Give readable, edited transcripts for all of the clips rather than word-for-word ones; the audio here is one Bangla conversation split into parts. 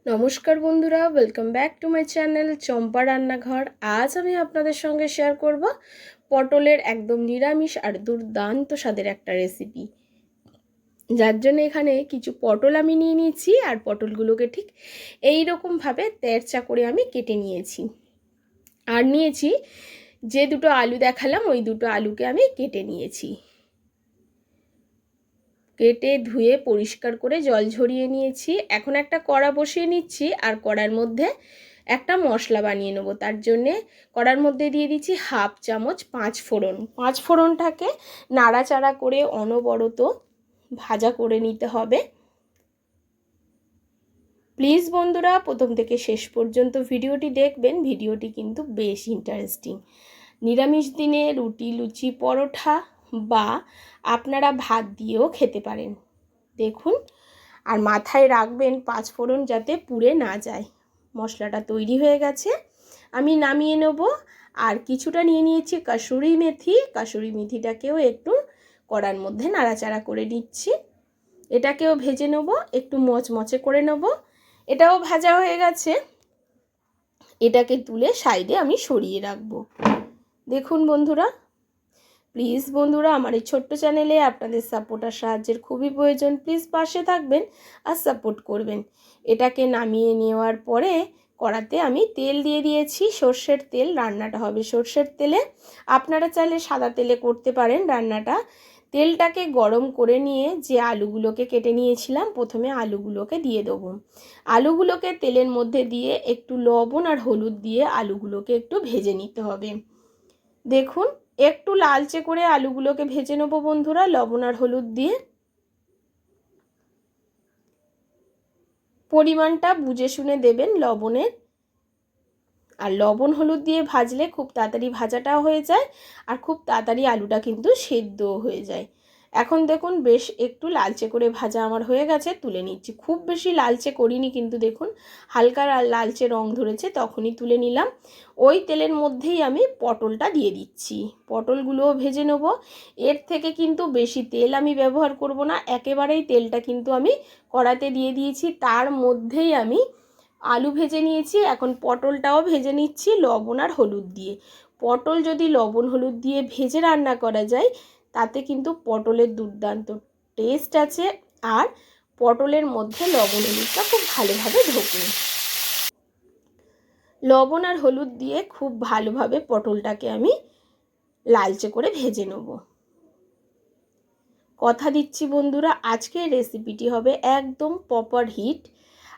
নমস্কার বন্ধুরা, welcome back to my channel Champa রান্নাঘর। আজ আমি আপনাদের সঙ্গে শেয়ার করব পটলের একদম নিরামিষ আর দুর্দান্ত স্বাদের একটা রেসিপি। যার জন্য এখানে কিছু পটল আমি নিয়ে নিয়েছি, আর পটলগুলোকে ঠিক এই রকমভাবে তেরচা করে আমি কেটে নিয়েছি। আর নিয়েছি যে দুটো আলু দেখালাম, ওই দুটো আলুকে আমি কেটে নিয়েছি। কেটে ধুয়ে পরিষ্কার করে জল ঝরিয়ে নিয়েছি। এখন একটা কড়া বসিয়ে নিচ্ছি, আর কড়ার মধ্যে একটা মশলা বানিয়ে নেবো। তার জন্যে কড়ার মধ্যে দিয়ে দিচ্ছি হাফ চামচ পাঁচ ফোড়ন। পাঁচ ফোড়নটাকে নাড়াচাড়া করে অনবরত ভাজা করে নিতে হবে। প্লিজ বন্ধুরা, প্রথম থেকে শেষ পর্যন্ত ভিডিওটি দেখবেন। ভিডিওটি কিন্তু বেশ ইন্টারেস্টিং। নিরামিষ দিনে রুটি, লুচি, পরোটা বা আপনারা ভাত দিয়েও খেতে পারেন। দেখুন, আর মাথায় রাখবেন পাঁচ ফোড়ন যাতে পুড়ে না যায়। মশলাটা তৈরি হয়ে গেছে, আমি নামিয়ে নেব। আর কিছুটা নিয়ে নিয়েছি কাসুরি মেথি। কাসুরি মেথিটাকেও একটু কড়ার মধ্যে নাড়াচাড়া করে নিচ্ছি। এটাকেও ভেজে নেব, একটু মচমচে করে নেব। এটাও ভাজা হয়ে গেছে, এটাকে তুলে সাইডে আমি সরিয়ে রাখবো। দেখুন বন্ধুরা, প্লিজ বন্ধুরা, আমার এই ছোট্ট চ্যানেলে আপনাদের সাপোর্ট আর সাহায্যের খুবই প্রয়োজন। প্লিজ পাশে থাকবেন আর সাপোর্ট করবেন। এটাকে নামিয়ে নেওয়ার পরে কড়াতে আমি তেল দিয়ে দিয়েছি, সর্ষের তেল। রান্নাটা হবে সর্ষের তেলে, আপনারা চাইলে সাদা তেলে করতে পারেন রান্নাটা। তেলটাকে গরম করে নিয়ে যে আলুগুলোকে কেটে নিয়েছিলাম, প্রথমে আলুগুলোকে দিয়ে দেবো। আলুগুলোকে তেলের মধ্যে দিয়ে একটু লবণ আর হলুদ দিয়ে আলুগুলোকে একটু ভেজে নিতে হবে। দেখুন, একটু লালচে করে আলুগুলোকে ভেজে নেবো বন্ধুরা, লবণ আর হলুদ দিয়ে। পরিমাণটা বুঝে শুনে দেবেন লবণের। আর লবণ হলুদ দিয়ে ভাজলে খুব তাড়াতাড়ি ভাজাটাও হয়ে যায়, আর খুব তাড়াতাড়ি আলুটা কিন্তু সেদ্ধও হয়ে যায়। এখন দেখুন বেশ একটু লালচে করে ভাজা আমার হয়ে গেছে, তুলে নিচ্ছি। খুব বেশি লালচে করিনি কিন্তু, দেখুন হালকা লালচে রং ধরেছে, তখনই তুলে নিলাম। ওই তেলের মধ্যেই আমি পটলটা দিয়ে দিচ্ছি। পটলগুলোও ভেজে নেব। এর থেকে কিন্তু বেশি তেল আমি ব্যবহার করব না, একেবারেই তেলটা কিন্তু আমি কড়াতে দিয়ে দিয়েছি। তার মধ্যেই আমি আলু ভেজে নিয়েছি, এখন পটলটাও ভেজে নিচ্ছি লবণ আর হলুদ দিয়ে। পটল যদি লবণ হলুদ দিয়ে ভেজে রান্না করা যায়, তাতে কিন্তু পটলের দুর্দান্ত টেস্ট আছে, আর পটলের মধ্যে লবণ হলুদটা খুব ভালোভাবে ঢোকে। লবণ আর হলুদ দিয়ে খুব ভালোভাবে পটলটাকে আমি লালচে করে ভেজে নেব। কথা দিচ্ছি বন্ধুরা, আজকের রেসিপিটি হবে একদম প্রপার হিট।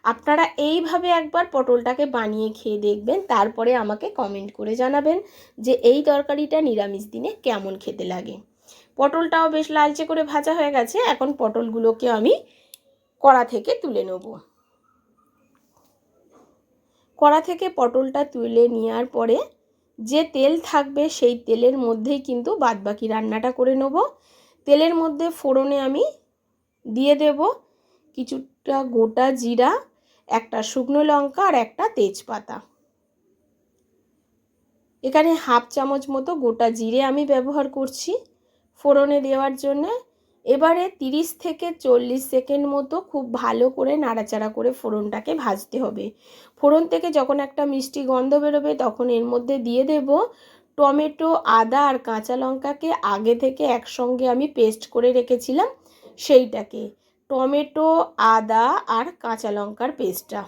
আপনারা এইভাবে একবার পটলটাকে বানিয়ে খেয়ে দেখবেন, তারপরে আমাকে কমেন্ট করে জানাবেন যে এই তরকারিটা নিরামিষ দিনে কেমন খেতে লাগে। পটলটাও বেশ লালচে করে ভাজা হয়ে গেছে, এখন পটলগুলোকে আমি কড়া থেকে তুলে নেব। কড়া থেকে পটলটা তুলে নেওয়ার পরে যে তেল থাকবে, সেই তেলের মধ্যেই কিন্তু বাদবাকি রান্নাটা করে নেব। তেলের মধ্যে ফোড়নে আমি দিয়ে দেব কিছুটা গোটা জিরা, একটা শুকনো লঙ্কা আর একটা তেজপাতা। এখানে হাফ চামচ মতো গোটা জিরে আমি ব্যবহার করছি ফোড়নে দেওয়ার জন্যে। এবারে 30 থেকে 40 সেকেন্ড মতো খুব ভালো করে নাড়াচাড়া করে ফোড়নটাকে ভাজতে হবে। ফোড়ন থেকে যখন একটা মিষ্টি গন্ধ বেরোবে, তখন এর মধ্যে দিয়ে দেব টমেটো, আদা আর কাঁচা লঙ্কাকে আগে থেকে একসঙ্গে আমি পেস্ট করে রেখেছিলাম সেইটাকে। টমেটো, আদা আর কাঁচা লঙ্কার পেস্টটা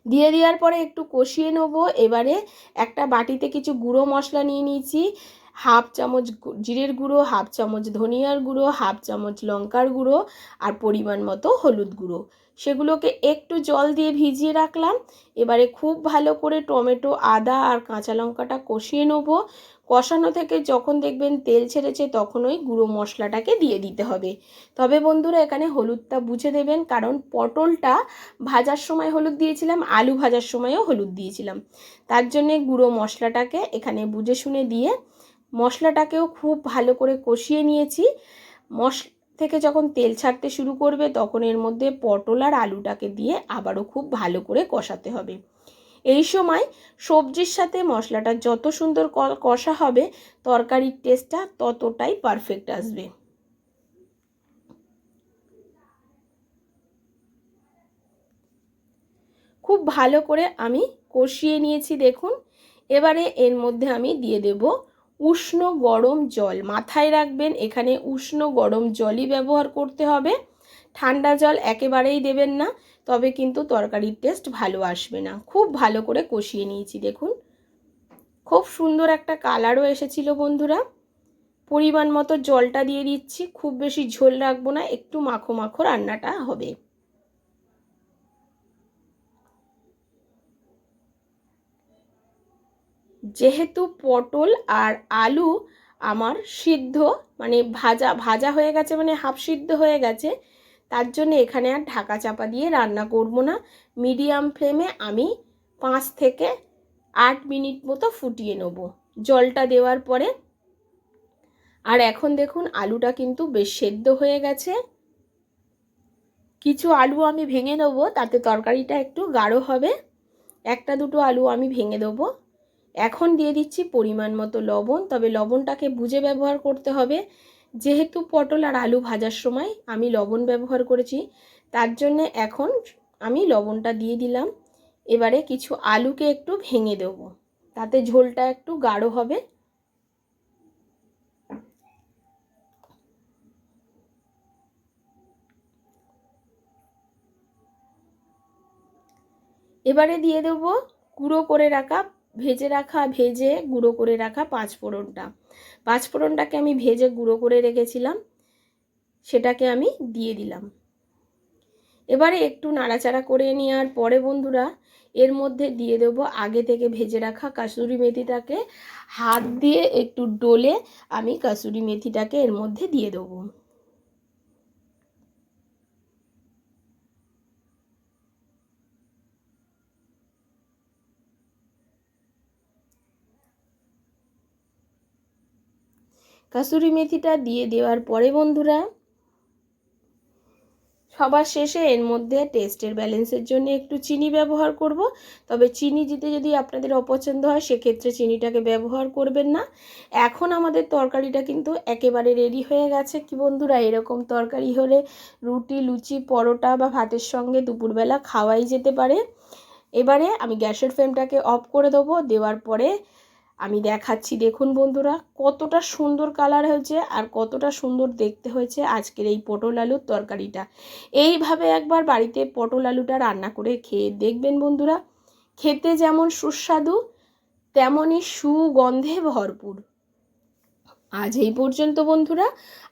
দিয়ে দেওয়ার পরে একটু কষিয়ে নেব। এবারে একটা বাটিতে কিছু গুঁড়ো মশলা নিয়ে নিয়েছি। হাফ চামচ জিরের গুঁড়ো, হাফ চামচ ধনিয়ার গুঁড়ো, হাফ চামচ লঙ্কার গুঁড়ো আর পরিমাণ মতো হলুদ গুঁড়ো। সেগুলোকে একটু জল দিয়ে ভিজিয়ে রাখলাম। এবারে খুব ভালো করে টমেটো, আদা আর কাঁচা লঙ্কাটা কষিয়ে নেব। কষানো থেকে যখন দেখবেন তেল ছেড়েছে, তখন ওই গুঁড়ো মশলাটাকে দিয়ে দিতে হবে। তবে বন্ধুরা, এখানে হলুদটা বুঝে দেবেন, কারণ পটলটা ভাজার সময় হলুদ দিয়েছিলাম, আলু ভাজার সময়ও হলুদ দিয়েছিলাম। তার জন্যে গুঁড়ো মশলাটাকে এখানে বুঝে শুনে দিয়ে মশলাটাকেও খুব ভালো করে কষিয়ে নিয়েছি। থেকে যখন তেল ছাড়তে শুরু করবে, তখন এর মধ্যে পটল আর আলুটাকে দিয়ে আবারও খুব ভালো করে কষাতে হবে। এই সময় সবজির সাথে মশলাটা যত সুন্দর কষা হবে, তরকারির টেস্টটা ততটাই পারফেক্ট আসবে। খুব ভালো করে আমি কষিয়ে নিয়েছি দেখুন। এবারে এর মধ্যে আমি দিয়ে দেব উষ্ণ গরম জল। মাথায় রাখবেন এখানে উষ্ণ গরম জলই ব্যবহার করতে হবে, ঠান্ডা জল একেবারেই দেবেন না, তবে কিন্তু তরকারির টেস্ট ভালো আসবে না। খুব ভালো করে কষিয়ে নিয়েছি দেখুন, খুব সুন্দর একটা কালারও এসেছিল বন্ধুরা। পরিমাণ মতো জলটা দিয়ে দিচ্ছি, খুব বেশি ঝোল রাখবো না, একটু মাখো মাখো রান্নাটা হবে। যেহেতু পটল আর আলু আমার সিদ্ধ মানে ভাজা ভাজা হয়ে গেছে, মানে হাফ সিদ্ধ হয়ে গেছে, তার জন্য এখানে আর ঢাকা চাপা দিয়ে রান্না করব না। মিডিয়াম ফ্লেমে আমি 5 থেকে 8 মিনিট মতো ফুটিয়ে নেব জলটা দেওয়ার পরে। আর এখন দেখুন আলুটা কিন্তু বেশ সেদ্ধ হয়ে গেছে। কিছু আলু আমি ভেঙে দেবো, তাতে তরকারিটা একটু গাঢ় হবে। একটা দুটো আলু আমি ভেঙে দেবো। এখন দিয়ে দিচ্ছি পরিমাণ মতো লবণ, তবে লবণটাকে বুঝে ব্যবহার করতে হবে। যেহেতু পটল আর আলু ভাজার সময় আমি লবণ ব্যবহার করেছি, তার জন্য এখন আমি লবণটা দিয়ে দিলাম। এবারে কিছু আলুকে একটু ভেঙে দেবো, তাতে ঝোলটা একটু গাঢ় হবে। এবারে দিয়ে দেবো গুঁড়ো করে রাখা ভেজে গুঁড়ো করে রাখা পাঁচফোড়নটা। পাঁচফোড়নটাকে আমি ভেজে গুঁড়ো করে রেখেছিলাম, সেটাকে আমি দিয়ে দিলাম। এবারে একটু নাড়াচাড়া করে নেওয়ার পরে বন্ধুরা এর মধ্যে দিয়ে দেবো আগে থেকে ভেজে রাখা কাসুরি মেথিটাকে হাত দিয়ে একটু ডলে আমি কাসুরি মেথিটাকে এর মধ্যে দিয়ে দেবো। কাসুরি মেথিটা দিয়ে দেওয়ার পরে বন্ধুরা সবার শেষে এর মধ্যে টেস্টের ব্যালেন্সের জন্য একটু চিনি ব্যবহার করব। তবে চিনি দিতে যদি আপনাদের অপছন্দ হয় সেক্ষেত্রে চিনিটাকে ব্যবহার করবেন না। এখন আমাদের তরকারিটা কিন্তু একেবারে রেডি হয়ে গেছে কি বন্ধুরা। এরকম তরকারি হলে রুটি, লুচি, পরোটা বা ভাতের সঙ্গে দুপুরবেলা খাওয়াই যেতে পারে। এবারে আমি গ্যাসের ফ্লেমটাকে অফ করে দেবো। দেওয়ার পরে আমি দেখাচ্ছি দেখুন বন্ধুরা কতটা সুন্দর কালার হয়েছে আর কতটা সুন্দর দেখতে হয়েছে আজকের এই পটল আলুর তরকারিটা। এইভাবে একবার বাড়িতে পটল আলুটা রান্না করে খেয়ে দেখবেন বন্ধুরা, খেতে যেমন সুস্বাদু তেমনই সুগন্ধে ভরপুর। আজ এই পর্যন্ত বন্ধুরা,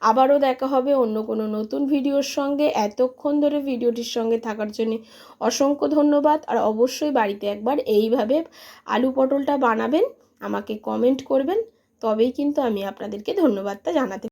আবারও দেখা হবে অন্য কোনো নতুন ভিডিওর সঙ্গে। এতক্ষণ ধরে ভিডিওটির সঙ্গে থাকার জন্য অসংখ্য ধন্যবাদ। আর অবশ্যই বাড়িতে একবার এইভাবে আলু পটলটা বানাবেন, আমাকে কমেন্ট করবেন, তবেই কিন্তু আমি আপনাদেরকে ধন্যবাদটা জানাতে